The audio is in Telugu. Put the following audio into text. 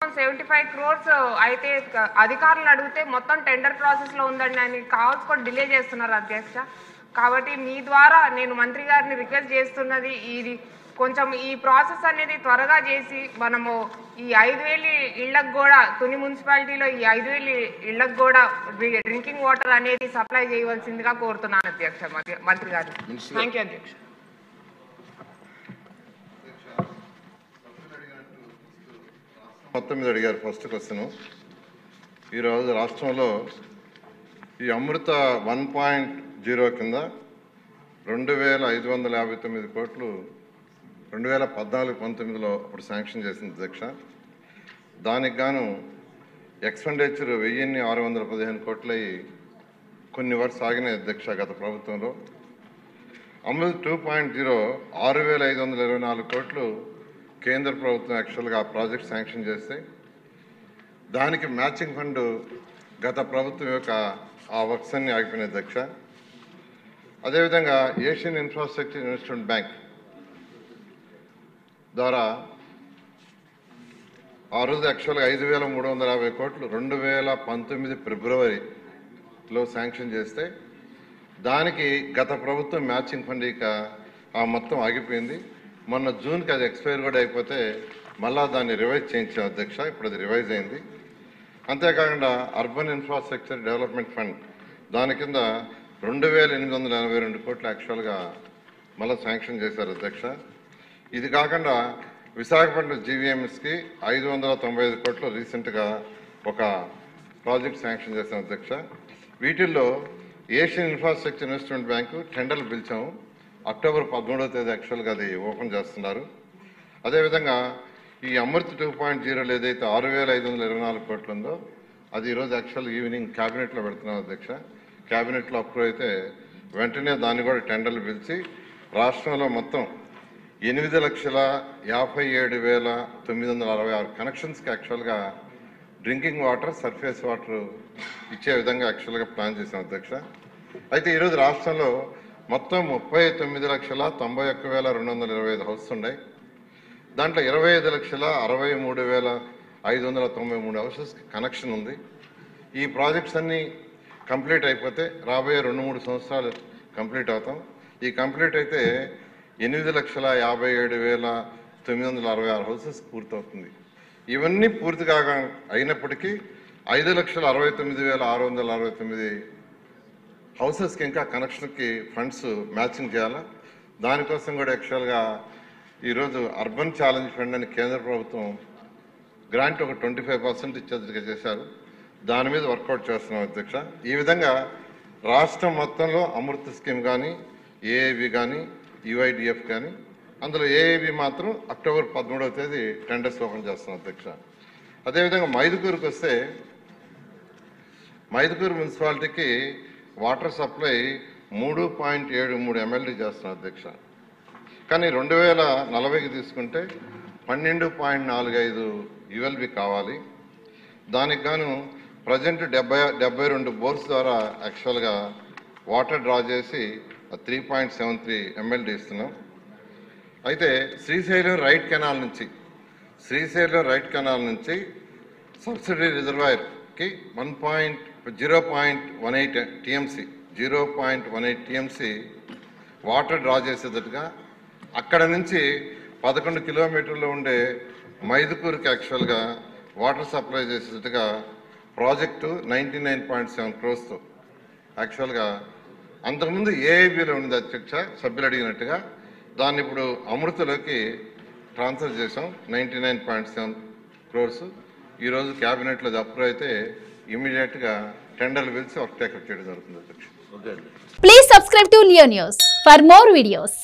75 crores అయితే అధికారులు అడిగితే మొత్తం టెండర్ ప్రాసెస్ లో ఉందండి అని కావాల్సుకొని డిలే చేస్తున్నారు అధ్యక్ష. కాబట్టి మీ ద్వారా నేను మంత్రి గారిని రిక్వెస్ట్ చేస్తున్నది ఇది కొంచెం ఈ ప్రాసెస్ అనేది త్వరగా చేసి మనము ఈ 5000 ఇళ్లకు కూడా తుని మున్సిపాలిటీలో ఈ 5000 ఇళ్లకు కూడా డ్రింకింగ్ వాటర్ అనేది సప్లై చేయవలసిందిగా కోరుతున్నాను అధ్యక్ష మంత్రి గారు. థ్యాంక్ యూ అధ్యక్ష. మొత్తం మీద అడిగారు. ఫస్ట్ క్వశ్చన్, ఈరోజు రాష్ట్రంలో ఈ అమృత 1.0 కింద 2559 కోట్లు 2014-19లో అప్పుడు శాంక్షన్ చేసింది అధ్యక్ష. దానికి గాను ఎక్స్పెండిచర్ 1615 కోట్లు అయ్యి కొన్ని వర్క్స్ ఆగినాయి అధ్యక్ష గత ప్రభుత్వంలో. అమృత్ 2.0 6524 కోట్లు కేంద్ర ప్రభుత్వం యాక్చువల్గా ఆ ప్రాజెక్ట్ శాంక్షన్ చేస్తే దానికి మ్యాచింగ్ ఫండ్ గత ప్రభుత్వం యొక్క ఆ వర్క్స్ అన్ని ఆగిపోయినాయి అధ్యక్ష. అదేవిధంగా ఏషియన్ ఇన్ఫ్రాస్ట్రక్చర్ ఇన్వెస్ట్మెంట్ బ్యాంక్ ద్వారా ఆ రోజు యాక్చువల్గా 5350 కోట్లు 2019 ఫిబ్రవరిలో శాంక్షన్ చేస్తే దానికి గత ప్రభుత్వం మ్యాచింగ్ ఫండ్ ఇక ఆ మొత్తం ఆగిపోయింది. మొన్న జూన్కి అది ఎక్స్పైర్ కూడా అయిపోతే మళ్ళా దాన్ని రివైజ్ చేయించాం అధ్యక్ష. ఇప్పుడు అది రివైజ్ అయింది. అంతేకాకుండా అర్బన్ ఇన్ఫ్రాస్ట్రక్చర్ డెవలప్మెంట్ ఫండ్ దాని కింద 2882 కోట్లు యాక్చువల్గా మళ్ళీ శాంక్షన్ చేశారు అధ్యక్ష. ఇది కాకుండా విశాఖపట్నం జీవీఎంఎస్కి 595 కోట్లు రీసెంట్గా ఒక ప్రాజెక్ట్ శాంక్షన్ చేశాం అధ్యక్ష. వీటిల్లో ఏషియన్ ఇన్ఫ్రాస్ట్రక్చర్ ఇన్వెస్ట్మెంట్ బ్యాంకు టెండర్లు పిలిచాము. అక్టోబర్ 13వ తేదీ యాక్చువల్గా అది ఓపెన్ చేస్తున్నారు. అదేవిధంగా ఈ అమృత్ 2.0 ఏదైతే 6524 కోట్లు ఉందో అది ఈరోజు యాక్చువల్ ఈవినింగ్ క్యాబినెట్లో పెడుతున్నాం అధ్యక్ష. క్యాబినెట్లో అప్రూవ్ అయితే వెంటనే దాన్ని కూడా టెండర్లు పిలిచి రాష్ట్రంలో మొత్తం 8,57,966 కనెక్షన్స్కి యాక్చువల్గా డ్రింకింగ్ వాటర్ సర్ఫేస్ వాటర్ ఇచ్చే విధంగా యాక్చువల్గా ప్లాన్ చేశాం అధ్యక్ష. అయితే ఈరోజు రాష్ట్రంలో మొత్తం 39,91,225 హౌసెస్ ఉన్నాయి. దాంట్లో 25,63,593 హౌసెస్కి కనెక్షన్ ఉంది. ఈ ప్రాజెక్ట్స్ అన్నీ కంప్లీట్ అయిపోతే రాబోయే 2-3 సంవత్సరాలు కంప్లీట్ అవుతాం. ఈ కంప్లీట్ అయితే 8,57,966 హౌసెస్ పూర్తవుతుంది. ఇవన్నీ పూర్తి కాగా అయినప్పటికీ 5,69,669 హౌసెస్కి ఇంకా కనెక్షన్కి ఫండ్స్ మ్యాచింగ్ చేయాలా. దానికోసం కూడా యాక్చువల్గా ఈరోజు అర్బన్ ఛాలెంజ్ ఫండ్ అని కేంద్ర ప్రభుత్వం గ్రాంట్ ఒక 25% ఇచ్చేదిగా చేశారు. దాని మీద వర్కౌట్ చేస్తున్నాం అధ్యక్ష. ఈ విధంగా రాష్ట్రం మొత్తంలో అమృత్ స్కీమ్ కానీ ఏఐబి కానీ యుఐడిఎఫ్ కానీ అందులో ఏఐబి మాత్రం అక్టోబర్ 13వ తేదీ టెండర్స్ ఓపెన్ చేస్తున్నాం అధ్యక్ష. అదేవిధంగా మైదుకూరుకి వస్తే మైదుకూరు మున్సిపాలిటీకి వాటర్ సప్లై 3.73 MLD చేస్తున్నాం అధ్యక్ష. కానీ 2040కి తీసుకుంటే 12.45 ULB కావాలి. దానికి గాను ప్రజెంట్ 72 బోర్స్ ద్వారా యాక్చువల్గా వాటర్ డ్రా చేసి 3.73 MLD ఇస్తున్నాం. అయితే శ్రీశైలం రైట్ కెనాల్ నుంచి సబ్సిడీ రిజర్వాయర్కి 0.18 TMC వాటర్ డ్రా చేసేటట్టుగా అక్కడ నుంచి 11 కిలోమీటర్లో ఉండే మైదుకూరుకి యాక్చువల్గా వాటర్ సప్లై చేసేటట్టుగా ప్రాజెక్టు 99.7 crores యాక్చువల్గా అంతకుముందు ఏఐబిలో ఉంది అధ్యక్ష. సభ్యులు అడిగినట్టుగా దాన్ని ఇప్పుడు అమృతలోకి ట్రాన్స్ఫర్ చేసాం 99.7 crores. ఈరోజు క్యాబినెట్లో అప్రూవ్ అయితే ఇమీడియట్గా టెండర్లు పిలిచి వర్క్ టేకప్ చేయడం జరుగుతుంది అధ్యక్ష. Please subscribe to Leo news for more videos.